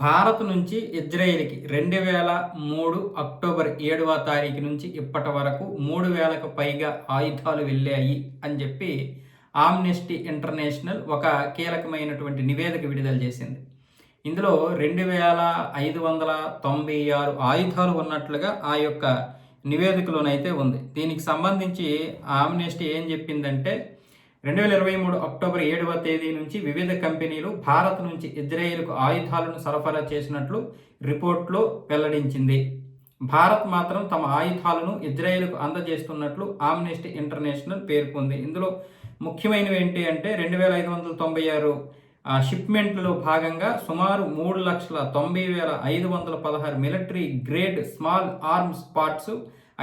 భారత్ నుంచి ఇజ్రాయెల్‌కి 2003 అక్టోబర్ 7వ తారీఖు నుంచి ఇప్పటి వరకు 3000కు పైగా ఆయుధాలు వెళ్ళాయి అని చెప్పి ఆమ్నెస్టీ ఇంటర్నేషనల్ ఒక కీలకమైనటువంటి నివేదిక విడుదల చేసింది. ఇందులో 2596 ఆయుధాలు ఉన్నట్లుగా ఆ యొక్క నివేదికలోనైతే ఉంది. దీనికి సంబంధించి ఆమ్నెస్టీ ఏం చెప్పిందంటే 2023 అక్టోబర్ 7వ తేదీ నుంచి వివిధ కంపెనీలు భారత్ నుంచి ఇజ్రాయెల్కు ఆయుధాలను సరఫరా చేసినట్లు రిపోర్ట్లో వెల్లడించింది. భారత్ మాత్రం తమ ఆయుధాలను ఇజ్రాయెల్కు అందజేస్తున్నట్లు ఆమ్నెస్టీ ఇంటర్నేషనల్ పేర్కొంది. ఇందులో ముఖ్యమైనవి ఏంటి అంటే 2596 షిప్మెంట్లలో భాగంగా సుమారు 3,90,516 military grade small arms parts,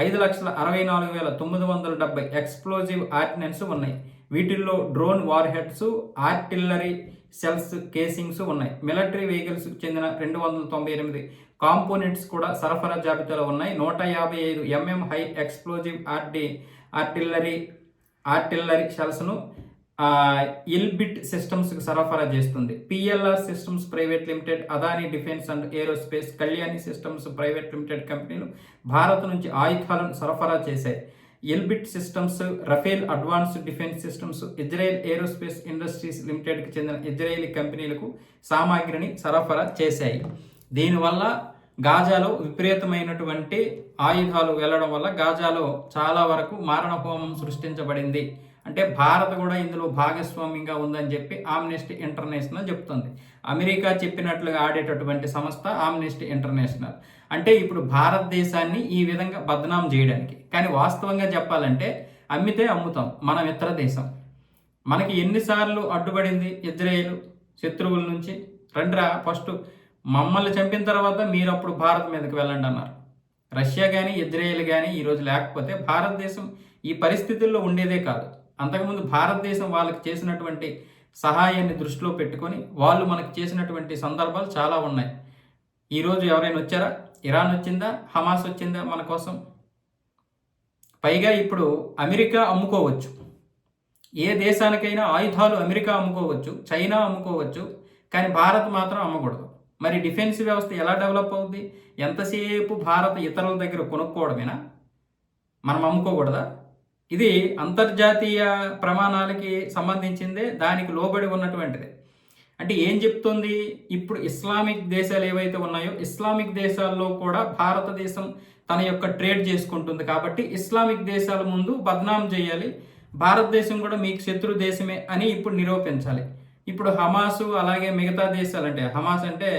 5,64,970 explosive ordnance ఉన్నాయి. వీటిల్లో drone warheads, artillery shells casings ఉన్నాయి. మిలిటరీ వెహికల్స్ చెందిన 298 కాంపోనెంట్స్ కూడా సరఫరా జాబితాలో ఉన్నాయి. 155 mm హై ఎక్స్ప్లోజివ్ ఆర్టిల్లరీ సెల్స్ను ఇల్బిట్ సిస్టమ్స్కి సరఫరా చేస్తుంది. PLR systems private limited, Adani defence and aerospace, Kalyani systems private limited కంపెనీలు భారత్ నుంచి ఆయుధాలను సరఫరా చేశాయి. Elbit systems, Rafael advanced defence systems Israel aerospace industries లిమిటెడ్కి చెందిన ఇజ్రాయేలీ కంపెనీలకు సామాగ్రిని సరఫరా చేశాయి. దీనివల్ల గాజాలో విపరీతమైనటువంటి ఆయుధాలు వెళ్లడం వల్ల గాజాలో చాలా వరకు మారణహోమం సృష్టించబడింది. అంటే భారత్ కూడా ఇందులో భాగస్వామ్యంగా ఉందని చెప్పి ఆమ్నెస్టీ ఇంటర్నేషనల్ చెప్తుంది. అమెరికా చెప్పినట్లుగా ఆడేటటువంటి సంస్థ ఆమ్నెస్టీ ఇంటర్నేషనల్. అంటే ఇప్పుడు భారతదేశాన్ని ఈ విధంగా బదనాం చేయడానికి. కానీ వాస్తవంగా చెప్పాలంటే అమ్మితే అమ్ముతాం, మన మిత్ర దేశం. మనకి ఎన్నిసార్లు అడ్డుపడింది ఇజ్రాయెల్ శత్రువుల నుంచి? రండిరా, ఫస్ట్ మమ్మల్ని చంపిన తర్వాత మీరు అప్పుడు భారత్ మీదకి వెళ్ళండి అన్నారు. రష్యా కానీ ఇజ్రాయెల్ కానీ ఈరోజు లేకపోతే భారతదేశం ఈ పరిస్థితుల్లో ఉండేదే కాదు. అంతకుముందు భారతదేశం వాళ్ళకి చేసినటువంటి సహాయాన్ని దృష్టిలో పెట్టుకొని వాళ్ళు మనకు చేసినటువంటి సందర్భాలు చాలా ఉన్నాయి. ఈరోజు ఎవరైనా వచ్చారా? ఇరాన్ వచ్చిందా? హమాస్ వచ్చిందా మన కోసం? పైగా ఇప్పుడు అమెరికా అమ్ముకోవచ్చు, ఏ దేశానికైనా ఆయుధాలు అమెరికా అమ్ముకోవచ్చు, చైనా అమ్ముకోవచ్చు, కానీ భారత్ మాత్రం అమ్మకూడదు. మరి డిఫెన్స్ వ్యవస్థ ఎలా డెవలప్ అవుద్ది? ఎంతసేపు భారత్ ఇతరుల దగ్గర కొనుక్కోవడమేనా? మనం అమ్ముకోకూడదా? ఇది అంతర్జాతీయ ప్రమాణాలకి సంబంధించిందే, దానికి లోబడి ఉన్నటువంటిది. అంటే ఏం చెప్తుంది? ఇప్పుడు ఇస్లామిక్ దేశాలు ఏవైతే ఉన్నాయో ఇస్లామిక్ దేశాల్లో కూడా భారతదేశం తన యొక్క ట్రేడ్ చేసుకుంటుంది. కాబట్టి ఇస్లామిక్ దేశాల ముందు బద్నాం చేయాలి, భారతదేశం కూడా మీకు శత్రు దేశమే అని ఇప్పుడు నిరూపించాలి. ఇప్పుడు హమాసు అలాగే మిగతా దేశాలు, అంటే హమాస్ అంటే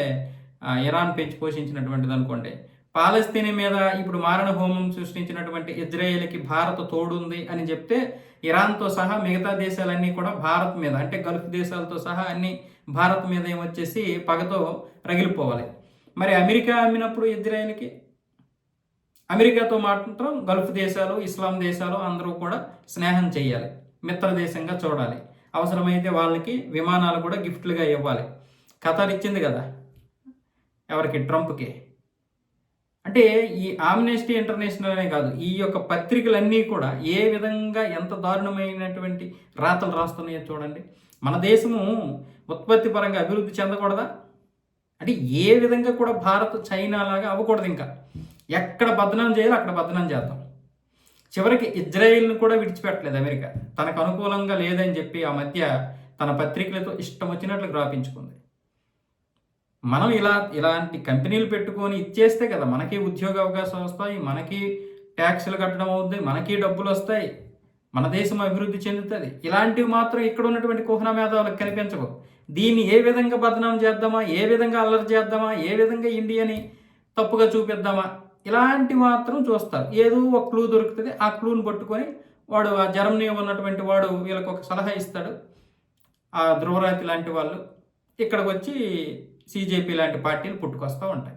ఇరాన్ పెంచి పోషించినటువంటిది అనుకోండి, పాలస్తీనా మీద ఇప్పుడు మారణ హోమం సృష్టించినటువంటి ఇజ్రాయెల్కి భారత్ తోడుంది అని చెప్తే ఇరాన్తో సహా మిగతా దేశాలన్నీ కూడా భారత్ మీద, అంటే గల్ఫ్ దేశాలతో సహా అన్ని భారత్ మీద ఏమొచ్చేసి పగతో రగిలిపోవాలి. మరి అమెరికా అమ్మినప్పుడు ఇజ్రాయెల్కి, అమెరికాతో మాత్రం గల్ఫ్ దేశాలు, ఇస్లాం దేశాలు అందరూ కూడా స్నేహం చేయాలి, మిత్ర దేశంగా చూడాలి. అవసరమైతే వాళ్ళకి విమానాలు కూడా గిఫ్ట్లుగా ఇవ్వాలి. ఖతార్ ఇచ్చింది కదా ఎవరికి? ట్రంప్కి. అంటే ఈ ఆమ్నెస్టీ ఇంటర్నేషనల్ అనే కాదు, ఈ యొక్క పత్రికలన్నీ కూడా ఏ విధంగా ఎంత దారుణమైనటువంటి రాతలు రాస్తున్నాయో చూడండి. మన దేశము ఉత్పత్తి పరంగా అభివృద్ధి చెందకూడదా? అంటే ఏ విధంగా కూడా భారత్ చైనా లాగా అవ్వకూడదు. ఇంకా ఎక్కడ బదనాం చేయాలో అక్కడ బదనాం చేద్దాం. చివరికి ఇజ్రాయెల్ను కూడా విడిచిపెట్టలేదు అమెరికా. తనకు అనుకూలంగా లేదని చెప్పి ఆ మధ్య తన పత్రికలతో ఇష్టం వచ్చినట్లు గ్రాపించుకుంది. మనం ఇలాంటి కంపెనీలు పెట్టుకొని ఇచ్చేస్తే కదా మనకి ఉద్యోగ అవకాశాలు వస్తాయి, మనకి ట్యాక్సులు కట్టడం అవుతుంది, మనకి డబ్బులు వస్తాయి, మన దేశం అభివృద్ధి చెందుతుంది. ఇలాంటివి మాత్రం ఇక్కడ ఉన్నటువంటి కుహన మేధావులకు కనిపించవు. దీన్ని ఏ విధంగా బదనాం చేద్దామా, ఏ విధంగా అల్లరి చేద్దామా, ఏ విధంగా ఇండియాని తప్పుగా చూపిద్దామా, ఇలాంటి మాత్రం చూస్తారు. ఏదో ఒక క్లూ దొరుకుతుంది, ఆ క్లూని పట్టుకొని వాడు ఆ జర్మనీ ఉన్నటువంటి వాడు వీళ్ళకి ఒక సలహా ఇస్తాడు. ఆ ధ్రువరాతి లాంటి వాళ్ళు ఇక్కడికి వచ్చి సిజేపీ లాంటి పార్టీలు పుట్టుకొస్తూ ఉంటాయి.